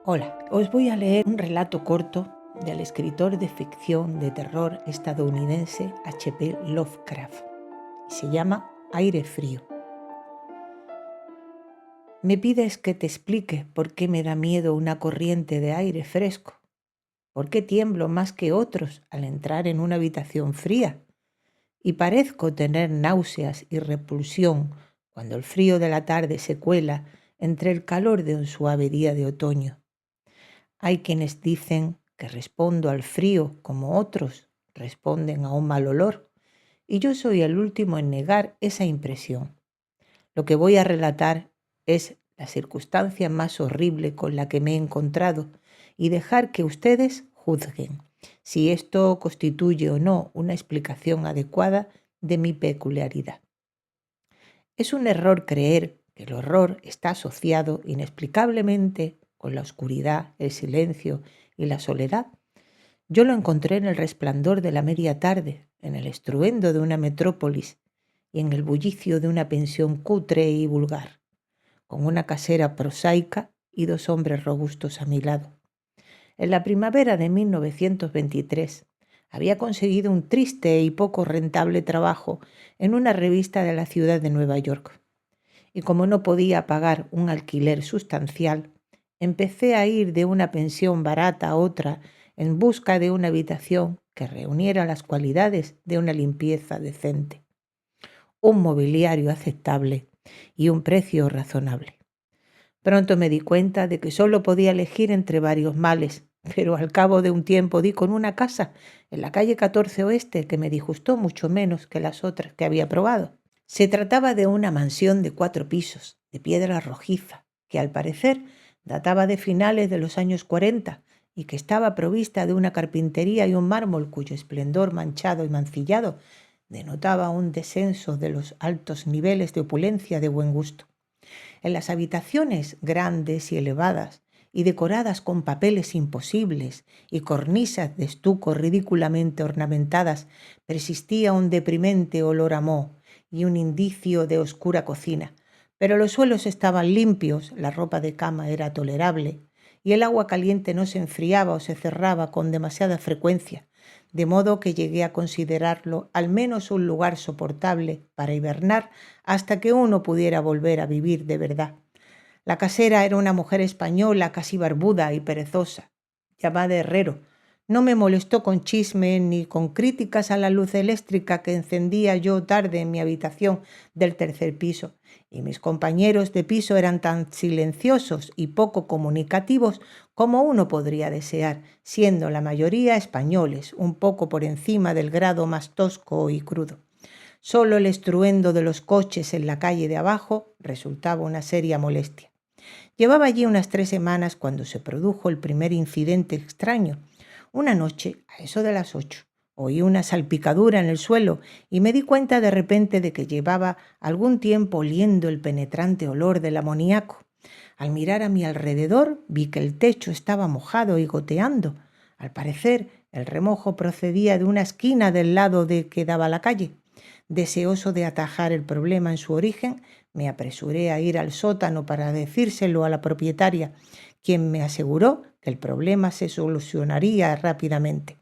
Hola, os voy a leer un relato corto del escritor de ficción de terror estadounidense H.P. Lovecraft. Se llama Aire frío. Me pides que te explique por qué me da miedo una corriente de aire fresco, por qué tiemblo más que otros al entrar en una habitación fría y parezco tener náuseas y repulsión cuando el frío de la tarde se cuela entre el calor de un suave día de otoño. Hay quienes dicen que respondo al frío como otros responden a un mal olor, y yo soy el último en negar esa impresión. Lo que voy a relatar es la circunstancia más horrible con la que me he encontrado y dejar que ustedes juzguen si esto constituye o no una explicación adecuada de mi peculiaridad. Es un error creer que el horror está asociado inexplicablemente con la oscuridad, el silencio y la soledad. Yo lo encontré en el resplandor de la media tarde, en el estruendo de una metrópolis y en el bullicio de una pensión cutre y vulgar, con una casera prosaica y dos hombres robustos a mi lado. En la primavera de 1923 había conseguido un triste y poco rentable trabajo en una revista de la ciudad de Nueva York. Y como no podía pagar un alquiler sustancial, empecé a ir de una pensión barata a otra en busca de una habitación que reuniera las cualidades de una limpieza decente, un mobiliario aceptable y un precio razonable. Pronto me di cuenta de que solo podía elegir entre varios males, pero al cabo de un tiempo di con una casa en la calle 14 Oeste que me disgustó mucho menos que las otras que había probado. Se trataba de una mansión de 4 pisos, de piedra rojiza, que al parecer databa de finales de los años 40 y que estaba provista de una carpintería y un mármol cuyo esplendor manchado y mancillado denotaba un descenso de los altos niveles de opulencia de buen gusto. En las habitaciones grandes y elevadas y decoradas con papeles imposibles y cornisas de estuco ridículamente ornamentadas, persistía un deprimente olor a moho y un indicio de oscura cocina, pero los suelos estaban limpios, la ropa de cama era tolerable y el agua caliente no se enfriaba o se cerraba con demasiada frecuencia, de modo que llegué a considerarlo al menos un lugar soportable para hibernar hasta que uno pudiera volver a vivir de verdad. La casera era una mujer española casi barbuda y perezosa, llamada Herrero. No me molestó con chisme ni con críticas a la luz eléctrica que encendía yo tarde en mi habitación del tercer piso, y mis compañeros de piso eran tan silenciosos y poco comunicativos como uno podría desear, siendo la mayoría españoles, un poco por encima del grado más tosco y crudo. Solo el estruendo de los coches en la calle de abajo resultaba una seria molestia. Llevaba allí unas 3 semanas cuando se produjo el primer incidente extraño. Una noche, a eso de las 8, oí una salpicadura en el suelo y me di cuenta de repente de que llevaba algún tiempo oliendo el penetrante olor del amoníaco. Al mirar a mi alrededor vi que el techo estaba mojado y goteando. Al parecer, el remojo procedía de una esquina del lado de que daba la calle. Deseoso de atajar el problema en su origen, me apresuré a ir al sótano para decírselo a la propietaria, quien me aseguró que el problema se solucionaría rápidamente.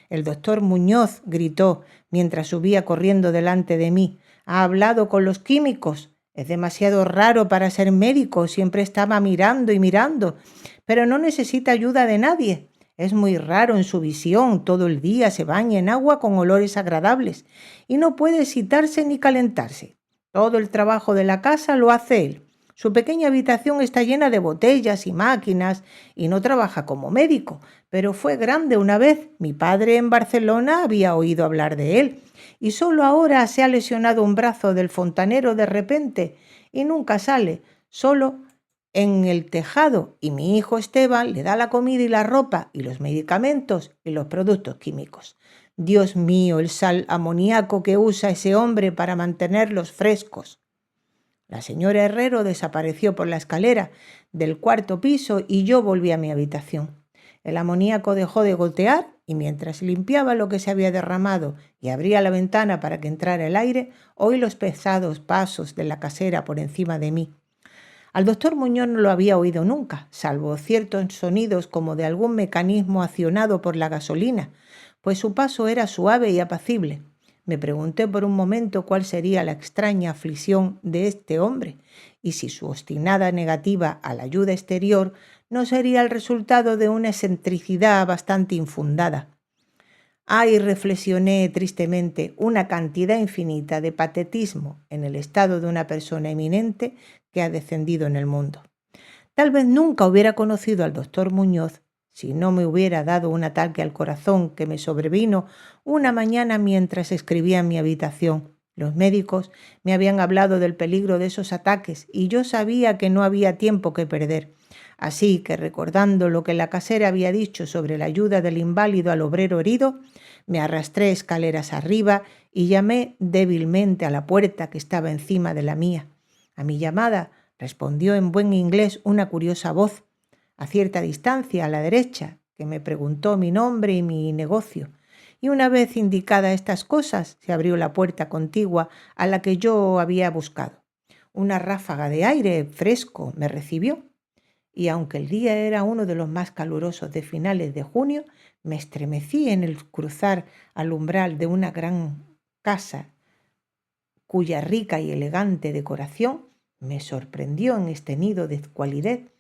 El doctor Muñoz gritó mientras subía corriendo delante de mí. ¿Ha hablado con los químicos? Es demasiado raro para ser médico, siempre estaba mirando y mirando, pero no necesita ayuda de nadie. Es muy raro en su visión, todo el día se baña en agua con olores agradables y no puede excitarse ni calentarse. Todo el trabajo de la casa lo hace él. Su pequeña habitación está llena de botellas y máquinas y no trabaja como médico, pero fue grande una vez. Mi padre en Barcelona había oído hablar de él y solo ahora se ha lesionado un brazo del fontanero de repente y nunca sale, solo en el tejado, y mi hijo Esteban le da la comida y la ropa y los medicamentos y los productos químicos. Dios mío, el sal amoníaco que usa ese hombre para mantenerlos frescos. La señora Herrero desapareció por la escalera del 4.º piso y yo volví a mi habitación. El amoníaco dejó de gotear y mientras limpiaba lo que se había derramado y abría la ventana para que entrara el aire, oí los pesados pasos de la casera por encima de mí. Al doctor Muñoz no lo había oído nunca, salvo ciertos sonidos como de algún mecanismo accionado por la gasolina, pues su paso era suave y apacible. Me pregunté por un momento cuál sería la extraña aflicción de este hombre y si su obstinada negativa a la ayuda exterior no sería el resultado de una excentricidad bastante infundada. Ay, reflexioné tristemente, una cantidad infinita de patetismo en el estado de una persona eminente que ha descendido en el mundo. Tal vez nunca hubiera conocido al doctor Muñoz si no me hubiera dado un ataque al corazón que me sobrevino una mañana mientras escribía en mi habitación. Los médicos me habían hablado del peligro de esos ataques y yo sabía que no había tiempo que perder. Así que, recordando lo que la casera había dicho sobre la ayuda del inválido al obrero herido, me arrastré escaleras arriba y llamé débilmente a la puerta que estaba encima de la mía. A mi llamada respondió en buen inglés una curiosa voz, a cierta distancia a la derecha, que me preguntó mi nombre y mi negocio. Y una vez indicadas estas cosas, se abrió la puerta contigua a la que yo había buscado. Una ráfaga de aire fresco me recibió, y aunque el día era uno de los más calurosos de finales de junio, me estremecí en el cruzar al umbral de una gran casa cuya rica y elegante decoración me sorprendió en este nido de escualidez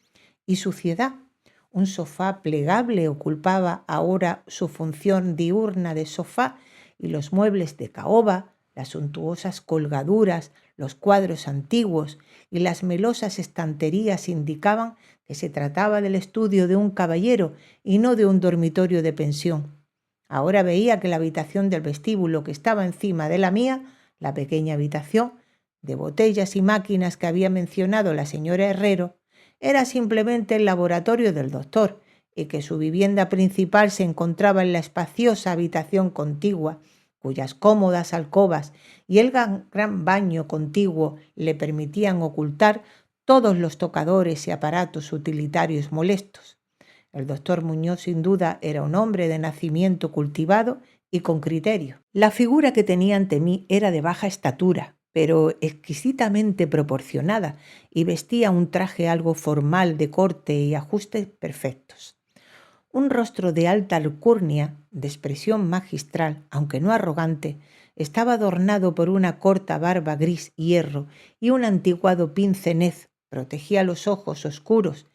y suciedad. Un sofá plegable ocupaba ahora su función diurna de sofá y los muebles de caoba, las suntuosas colgaduras, los cuadros antiguos y las melosas estanterías indicaban que se trataba del estudio de un caballero y no de un dormitorio de pensión. Ahora veía que la habitación del vestíbulo, que estaba encima de la mía, la pequeña habitación de botellas y máquinas que había mencionado la señora Herrero, era simplemente el laboratorio del doctor y que su vivienda principal se encontraba en la espaciosa habitación contigua, cuyas cómodas alcobas y el gran baño contiguo le permitían ocultar todos los tocadores y aparatos utilitarios molestos. El doctor Muñoz sin duda era un hombre de nacimiento cultivado y con criterio. La figura que tenía ante mí era de baja estatura, pero exquisitamente proporcionada, y vestía un traje algo formal de corte y ajustes perfectos. Un rostro de alta alcurnia, de expresión magistral, aunque no arrogante, estaba adornado por una corta barba gris hierro y un antiguado pince-nez protegía los ojos oscuros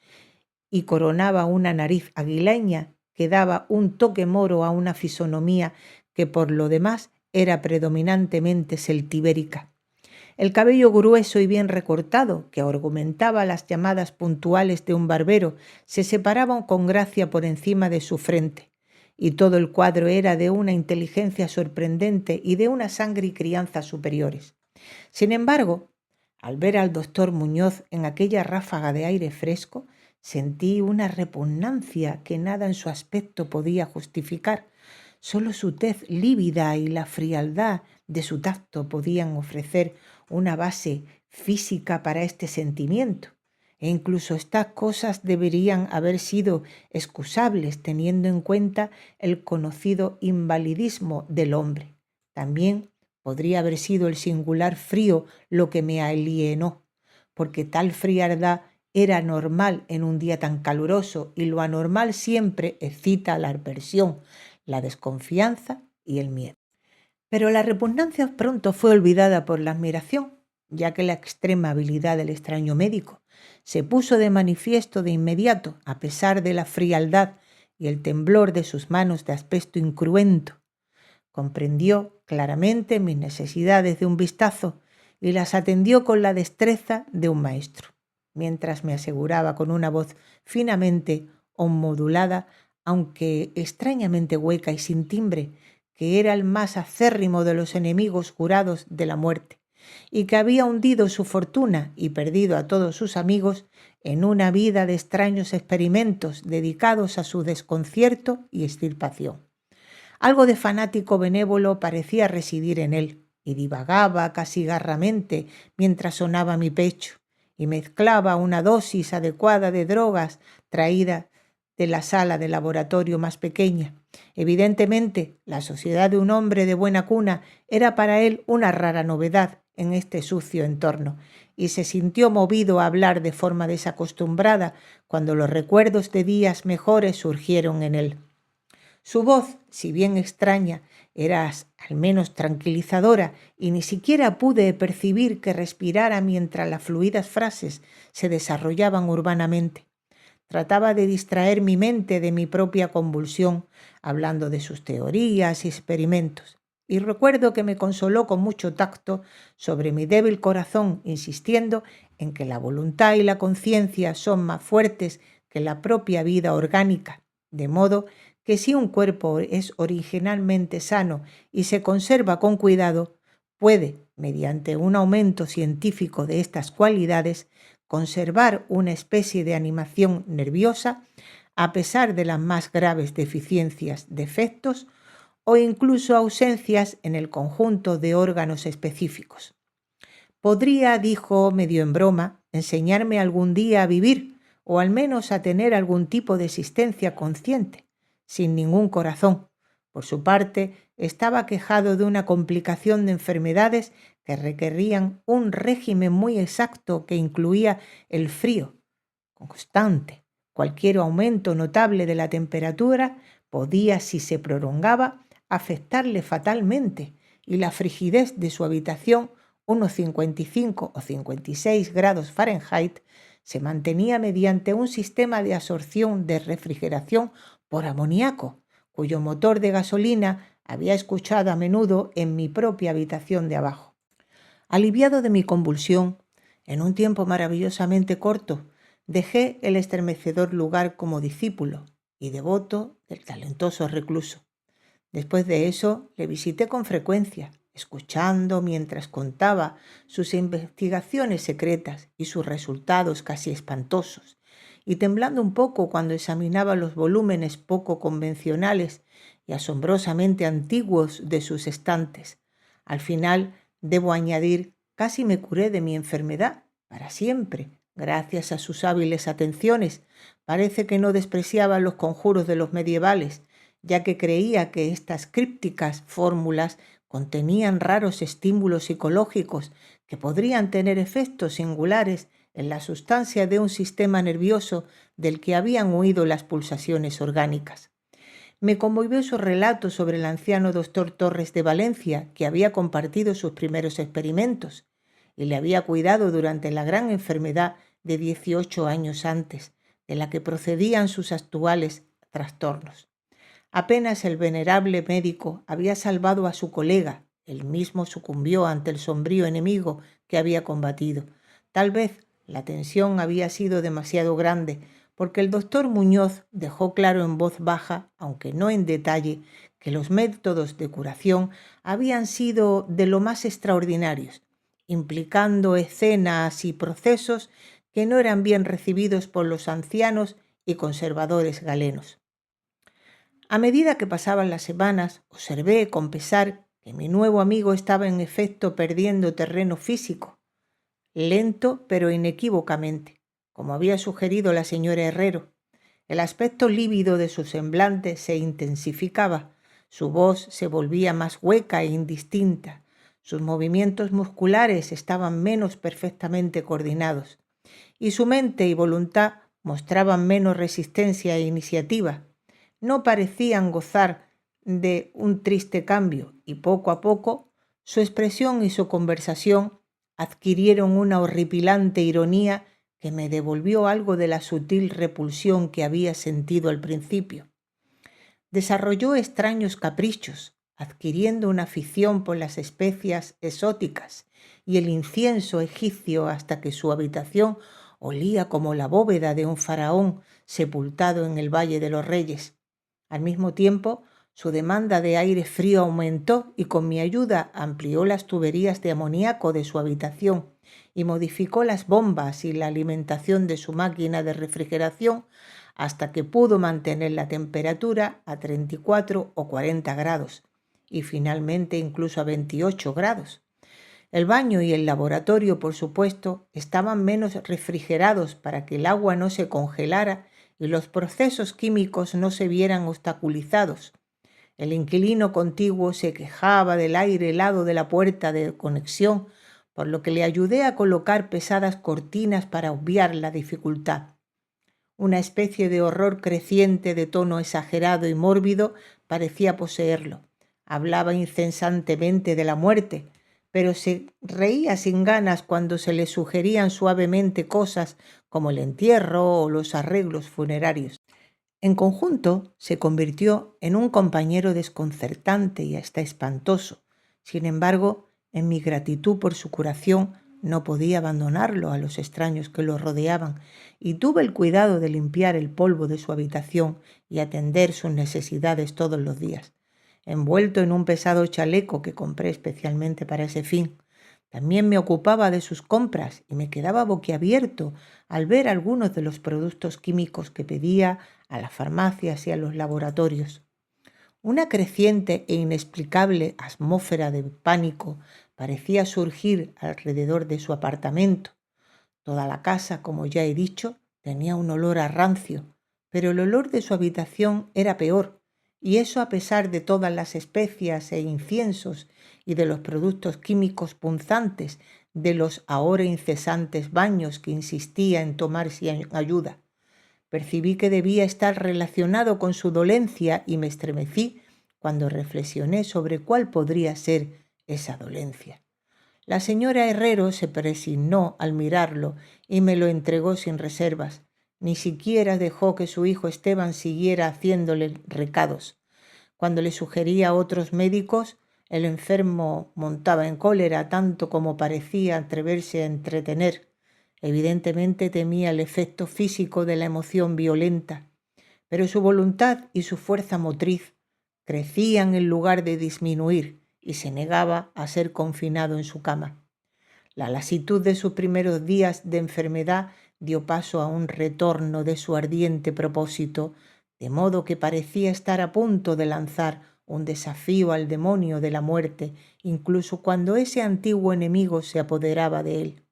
y coronaba una nariz aguileña que daba un toque moro a una fisonomía que por lo demás era predominantemente celtibérica. El cabello grueso y bien recortado, que argumentaba las llamadas puntuales de un barbero, se separaba con gracia por encima de su frente, y todo el cuadro era de una inteligencia sorprendente y de una sangre y crianza superiores. Sin embargo, al ver al doctor Muñoz en aquella ráfaga de aire fresco, sentí una repugnancia que nada en su aspecto podía justificar. Solo su tez lívida y la frialdad de su tacto podían ofrecer una base física para este sentimiento. E incluso estas cosas deberían haber sido excusables teniendo en cuenta el conocido invalidismo del hombre. También podría haber sido el singular frío lo que me alienó, porque tal frialdad era normal en un día tan caluroso y lo anormal siempre excita la aversión, la desconfianza y el miedo. Pero la repugnancia pronto fue olvidada por la admiración, ya que la extrema habilidad del extraño médico se puso de manifiesto de inmediato, a pesar de la frialdad y el temblor de sus manos de aspecto incruento. Comprendió claramente mis necesidades de un vistazo y las atendió con la destreza de un maestro, mientras me aseguraba con una voz finamente modulada, aunque extrañamente hueca y sin timbre, que era el más acérrimo de los enemigos jurados de la muerte, y que había hundido su fortuna y perdido a todos sus amigos en una vida de extraños experimentos dedicados a su desconcierto y extirpación. Algo de fanático benévolo parecía residir en él, y divagaba casi garramente mientras sonaba mi pecho, y mezclaba una dosis adecuada de drogas traída de la sala de laboratorio más pequeña. Evidentemente, la sociedad de un hombre de buena cuna era para él una rara novedad, en este sucio entorno y se sintió movido a hablar de forma desacostumbrada cuando los recuerdos de días mejores surgieron en él. Su voz, si bien extraña, era al menos tranquilizadora y ni siquiera pude percibir que respirara mientras las fluidas frases se desarrollaban urbanamente. Trataba de distraer mi mente de mi propia convulsión, hablando de sus teorías y experimentos. Y recuerdo que me consoló con mucho tacto sobre mi débil corazón, insistiendo en que la voluntad y la conciencia son más fuertes que la propia vida orgánica, de modo que si un cuerpo es originalmente sano y se conserva con cuidado, puede, mediante un aumento científico de estas cualidades, conservar una especie de animación nerviosa a pesar de las más graves deficiencias, defectos o incluso ausencias en el conjunto de órganos específicos. Podría, dijo medio en broma, enseñarme algún día a vivir o al menos a tener algún tipo de existencia consciente, sin ningún corazón. Por su parte, estaba quejado de una complicación de enfermedades que requerían un régimen muy exacto que incluía el frío constante. Cualquier aumento notable de la temperatura podía, si se prolongaba, afectarle fatalmente y la frigidez de su habitación, unos 55 o 56 grados Fahrenheit, se mantenía mediante un sistema de absorción de refrigeración por amoníaco, cuyo motor de gasolina había escuchado a menudo en mi propia habitación de abajo. Aliviado de mi convulsión, en un tiempo maravillosamente corto, dejé el estremecedor lugar como discípulo y devoto del talentoso recluso. Después de eso, le visité con frecuencia, escuchando mientras contaba sus investigaciones secretas y sus resultados casi espantosos, y temblando un poco cuando examinaba los volúmenes poco convencionales y asombrosamente antiguos de sus estantes. Al final, debo añadir, casi me curé de mi enfermedad para siempre, gracias a sus hábiles atenciones. Parece que no despreciaba los conjuros de los medievales, ya que creía que estas crípticas fórmulas contenían raros estímulos psicológicos que podrían tener efectos singulares en la sustancia de un sistema nervioso del que habían huido las pulsaciones orgánicas. Me conmovió su relato sobre el anciano doctor Torres de Valencia, que había compartido sus primeros experimentos y le había cuidado durante la gran enfermedad de 18 años antes, de la que procedían sus actuales trastornos. Apenas el venerable médico había salvado a su colega, él mismo sucumbió ante el sombrío enemigo que había combatido. Tal vez la tensión había sido demasiado grande, porque el doctor Muñoz dejó claro en voz baja, aunque no en detalle, que los métodos de curación habían sido de lo más extraordinarios, implicando escenas y procesos que no eran bien recibidos por los ancianos y conservadores galenos. A medida que pasaban las semanas, observé con pesar que mi nuevo amigo estaba en efecto perdiendo terreno físico, lento pero inequívocamente, como había sugerido la señora Herrero. El aspecto lívido de su semblante se intensificaba, su voz se volvía más hueca e indistinta, sus movimientos musculares estaban menos perfectamente coordinados, y su mente y voluntad mostraban menos resistencia e iniciativa. No parecían gozar de un triste cambio y poco a poco su expresión y su conversación adquirieron una horripilante ironía que me devolvió algo de la sutil repulsión que había sentido al principio. Desarrolló extraños caprichos, adquiriendo una afición por las especias exóticas y el incienso egipcio hasta que su habitación olía como la bóveda de un faraón sepultado en el Valle de los Reyes. Al mismo tiempo, su demanda de aire frío aumentó y con mi ayuda amplió las tuberías de amoníaco de su habitación y modificó las bombas y la alimentación de su máquina de refrigeración hasta que pudo mantener la temperatura a 34 o 40 grados y finalmente incluso a 28 grados. El baño y el laboratorio, por supuesto, estaban menos refrigerados para que el agua no se congelara y los procesos químicos no se vieran obstaculizados. El inquilino contiguo se quejaba del aire helado de la puerta de conexión por lo que le ayudé a colocar pesadas cortinas para obviar la dificultad. Una especie de horror creciente de tono exagerado y mórbido parecía poseerlo. Hablaba incesantemente de la muerte, pero se reía sin ganas cuando se le sugerían suavemente cosas como el entierro o los arreglos funerarios. En conjunto, se convirtió en un compañero desconcertante y hasta espantoso. Sin embargo, en mi gratitud por su curación, no podía abandonarlo a los extraños que lo rodeaban y tuve el cuidado de limpiar el polvo de su habitación y atender sus necesidades todos los días, envuelto en un pesado chaleco que compré especialmente para ese fin. También me ocupaba de sus compras y me quedaba boquiabierto al ver algunos de los productos químicos que pedía a las farmacias y a los laboratorios. Una creciente e inexplicable atmósfera de pánico parecía surgir alrededor de su apartamento. Toda la casa, como ya he dicho, tenía un olor a rancio, pero el olor de su habitación era peor, y eso a pesar de todas las especias e inciensos y de los productos químicos punzantes, de los ahora incesantes baños que insistía en tomar sin ayuda. Percibí que debía estar relacionado con su dolencia y me estremecí cuando reflexioné sobre cuál podría ser esa dolencia. La señora Herrero se persignó al mirarlo y me lo entregó sin reservas. Ni siquiera dejó que su hijo Esteban siguiera haciéndole recados. Cuando le sugería a otros médicos, el enfermo montaba en cólera tanto como parecía atreverse a entretener. Evidentemente temía el efecto físico de la emoción violenta, pero su voluntad y su fuerza motriz crecían en lugar de disminuir y se negaba a ser confinado en su cama. La lasitud de sus primeros días de enfermedad dio paso a un retorno de su ardiente propósito, de modo que parecía estar a punto de lanzar un desafío al demonio de la muerte, incluso cuando ese antiguo enemigo se apoderaba de él.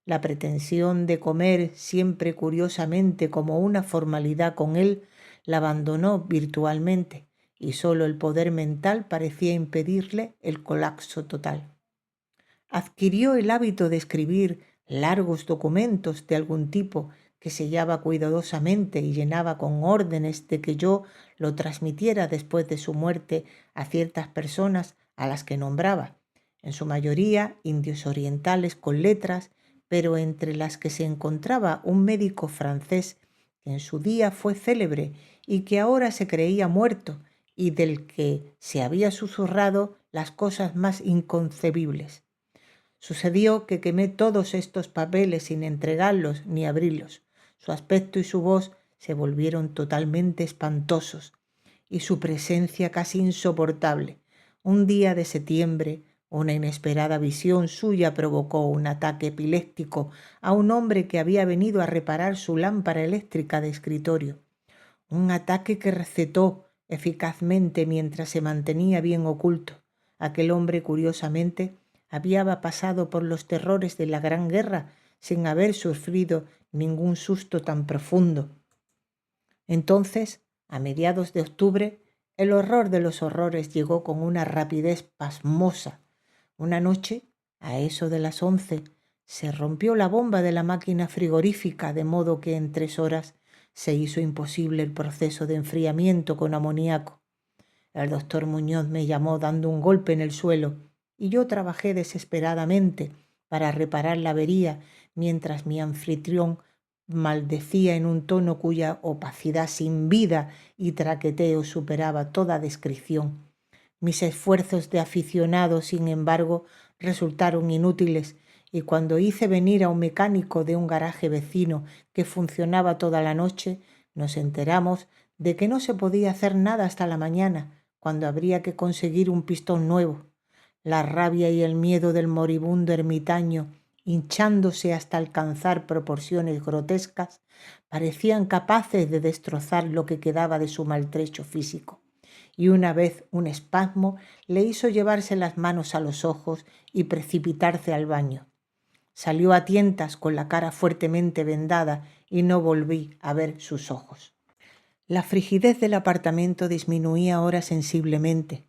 La pretensión de comer siempre curiosamente como una formalidad con él la abandonó virtualmente y solo el poder mental parecía impedirle el colapso total. Adquirió el hábito de escribir largos documentos de algún tipo que sellaba cuidadosamente y llenaba con órdenes de que yo lo transmitiera después de su muerte a ciertas personas a las que nombraba, en su mayoría indios orientales con letras, pero entre las que se encontraba un médico francés que en su día fue célebre y que ahora se creía muerto y del que se había susurrado las cosas más inconcebibles. Sucedió que quemé todos estos papeles sin entregarlos ni abrirlos. Su aspecto y su voz se volvieron totalmente espantosos y su presencia casi insoportable. Un día de septiembre, una inesperada visión suya provocó un ataque epiléptico a un hombre que había venido a reparar su lámpara eléctrica de escritorio. Un ataque que recetó eficazmente mientras se mantenía bien oculto. Aquel hombre, curiosamente, había pasado por los terrores de la Gran Guerra sin haber sufrido ningún susto tan profundo. Entonces, a mediados de octubre, el horror de los horrores llegó con una rapidez pasmosa. Una noche, a eso de las 11, se rompió la bomba de la máquina frigorífica, de modo que en 3 horas se hizo imposible el proceso de enfriamiento con amoníaco. El doctor Muñoz me llamó dando un golpe en el suelo y yo trabajé desesperadamente para reparar la avería mientras mi anfitrión maldecía en un tono cuya opacidad sin vida y traqueteo superaba toda descripción. Mis esfuerzos de aficionado, sin embargo, resultaron inútiles y cuando hice venir a un mecánico de un garaje vecino que funcionaba toda la noche, nos enteramos de que no se podía hacer nada hasta la mañana, cuando habría que conseguir un pistón nuevo. La rabia y el miedo del moribundo ermitaño, hinchándose hasta alcanzar proporciones grotescas, parecían capaces de destrozar lo que quedaba de su maltrecho físico. Y una vez un espasmo le hizo llevarse las manos a los ojos y precipitarse al baño. Salió a tientas con la cara fuertemente vendada y no volví a ver sus ojos. La frigidez del apartamento disminuía ahora sensiblemente.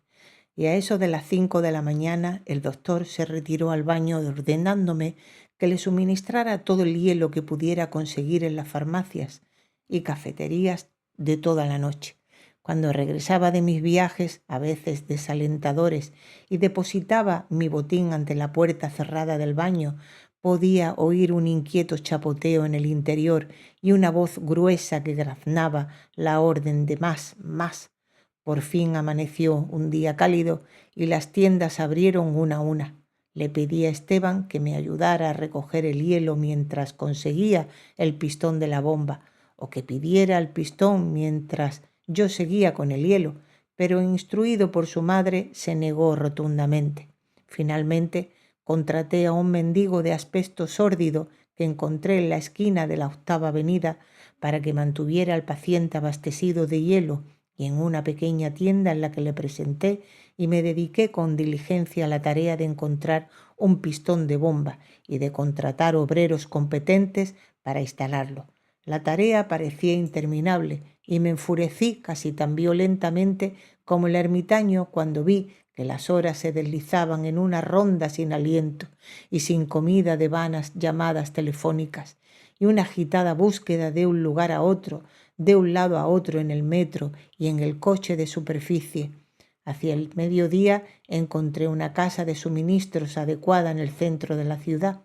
y a eso de las 5 de la mañana el doctor se retiró al baño ordenándome que le suministrara todo el hielo que pudiera conseguir en las farmacias y cafeterías de toda la noche. Cuando regresaba de mis viajes, a veces desalentadores, y depositaba mi botín ante la puerta cerrada del baño, podía oír un inquieto chapoteo en el interior y una voz gruesa que graznaba la orden de más, más. Por fin amaneció un día cálido y las tiendas abrieron una a una. Le pedí a Esteban que me ayudara a recoger el hielo mientras conseguía el pistón de la bomba, o que pidiera el pistón mientras yo seguía con el hielo, pero instruido por su madre se negó rotundamente. Finalmente contraté a un mendigo de aspecto sórdido que encontré en la esquina de la 8ª Avenida para que mantuviera al paciente abastecido de hielo, y en una pequeña tienda en la que le presenté y me dediqué con diligencia a la tarea de encontrar un pistón de bomba y de contratar obreros competentes para instalarlo. La tarea parecía interminable y me enfurecí casi tan violentamente como el ermitaño cuando vi que las horas se deslizaban en una ronda sin aliento y sin comida de vanas llamadas telefónicas y una agitada búsqueda de un lugar a otro, de un lado a otro en el metro y en el coche de superficie. Hacia el mediodía encontré una casa de suministros adecuada en el centro de la ciudad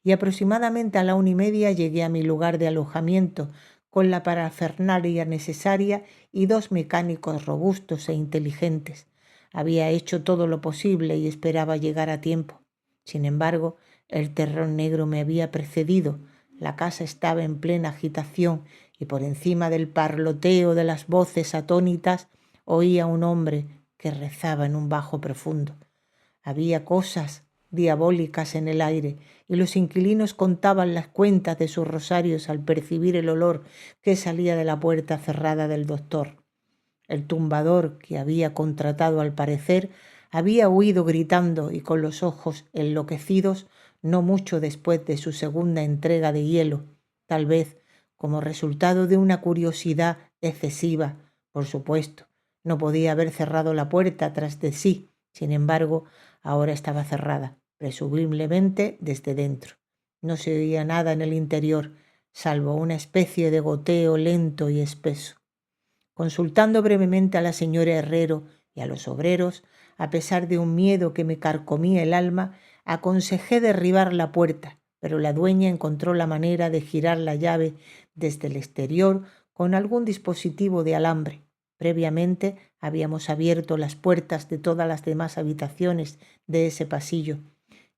y aproximadamente a la 1:30 llegué a mi lugar de alojamiento con la parafernalia necesaria y 2 mecánicos robustos e inteligentes. Había hecho todo lo posible y esperaba llegar a tiempo. Sin embargo, el terror negro me había precedido. La casa estaba en plena agitación y por encima del parloteo de las voces atónitas oía un hombre que rezaba en un bajo profundo. Había cosas diabólicas en el aire y los inquilinos contaban las cuentas de sus rosarios al percibir el olor que salía de la puerta cerrada del doctor. El tumbador que había contratado al parecer había huido gritando y con los ojos enloquecidos no mucho después de su segunda entrega de hielo, tal vez como resultado de una curiosidad excesiva. Por supuesto, no podía haber cerrado la puerta tras de sí. Sin embargo, ahora estaba cerrada, presumiblemente desde dentro. No se oía nada en el interior, salvo una especie de goteo lento y espeso. Consultando brevemente a la señora Herrero y a los obreros, a pesar de un miedo que me carcomía el alma, aconsejé derribar la puerta, pero la dueña encontró la manera de girar la llave desde el exterior con algún dispositivo de alambre. Previamente habíamos abierto las puertas de todas las demás habitaciones de ese pasillo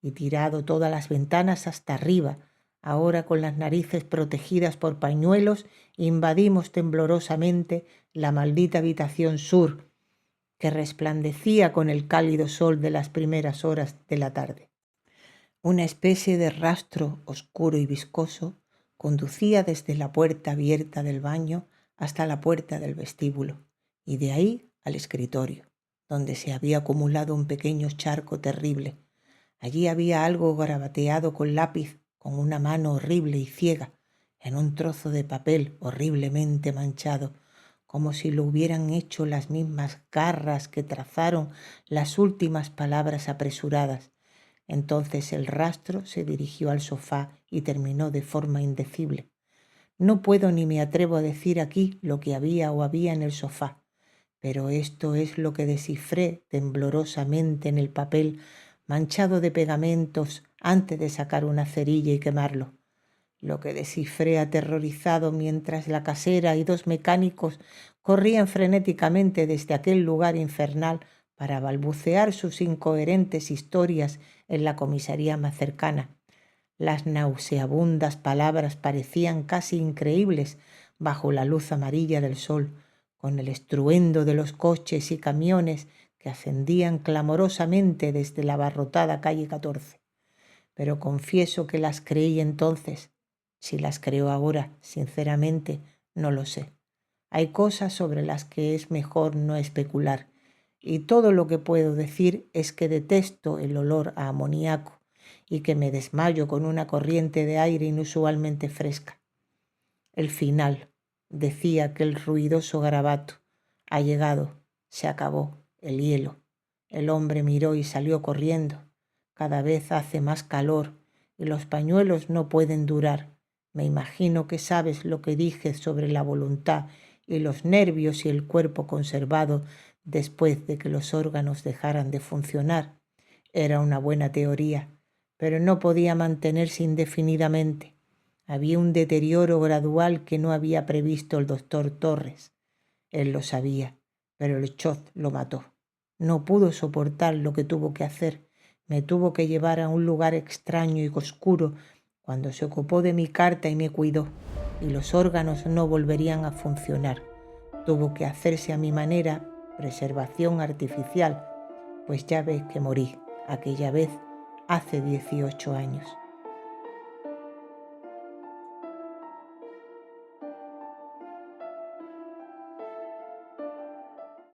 y tirado todas las ventanas hasta arriba. Ahora, con las narices protegidas por pañuelos, invadimos temblorosamente la maldita habitación sur, que resplandecía con el cálido sol de las primeras horas de la tarde. Una especie de rastro oscuro y viscoso conducía desde la puerta abierta del baño hasta la puerta del vestíbulo y de ahí al escritorio, donde se había acumulado un pequeño charco terrible. Allí había algo garabateado con lápiz, con una mano horrible y ciega, en un trozo de papel horriblemente manchado, como si lo hubieran hecho las mismas garras que trazaron las últimas palabras apresuradas. Entonces el rastro se dirigió al sofá y terminó de forma indecible. No puedo ni me atrevo a decir aquí lo que había o había en el sofá, pero esto es lo que descifré temblorosamente en el papel manchado de pegamentos antes de sacar una cerilla y quemarlo. Lo que descifré aterrorizado mientras la casera y 2 mecánicos corrían frenéticamente desde aquel lugar infernal para balbucear sus incoherentes historias en la comisaría más cercana. Las nauseabundas palabras parecían casi increíbles bajo la luz amarilla del sol, con el estruendo de los coches y camiones que ascendían clamorosamente desde la abarrotada calle 14. Pero confieso que las creí entonces. Si las creo ahora, sinceramente, no lo sé. Hay cosas sobre las que es mejor no especular, y todo lo que puedo decir es que detesto el olor a amoníaco y que me desmayo con una corriente de aire inusualmente fresca. El final, decía aquel ruidoso garabato, ha llegado, se acabó, el hielo. El hombre miró y salió corriendo. Cada vez hace más calor y los pañuelos no pueden durar. Me imagino que sabes lo que dije sobre la voluntad y los nervios y el cuerpo conservado después de que los órganos dejaran de funcionar. Era una buena teoría, pero no podía mantenerse indefinidamente. Había un deterioro gradual que no había previsto el doctor Torres. Él lo sabía, pero el choz lo mató. No pudo soportar lo que tuvo que hacer. Me tuvo que llevar a un lugar extraño y oscuro cuando se ocupó de mi carta y me cuidó, y los órganos no volverían a funcionar. Tuvo que hacerse a mi manera, preservación artificial, pues ya ves que morí aquella vez hace 18 años.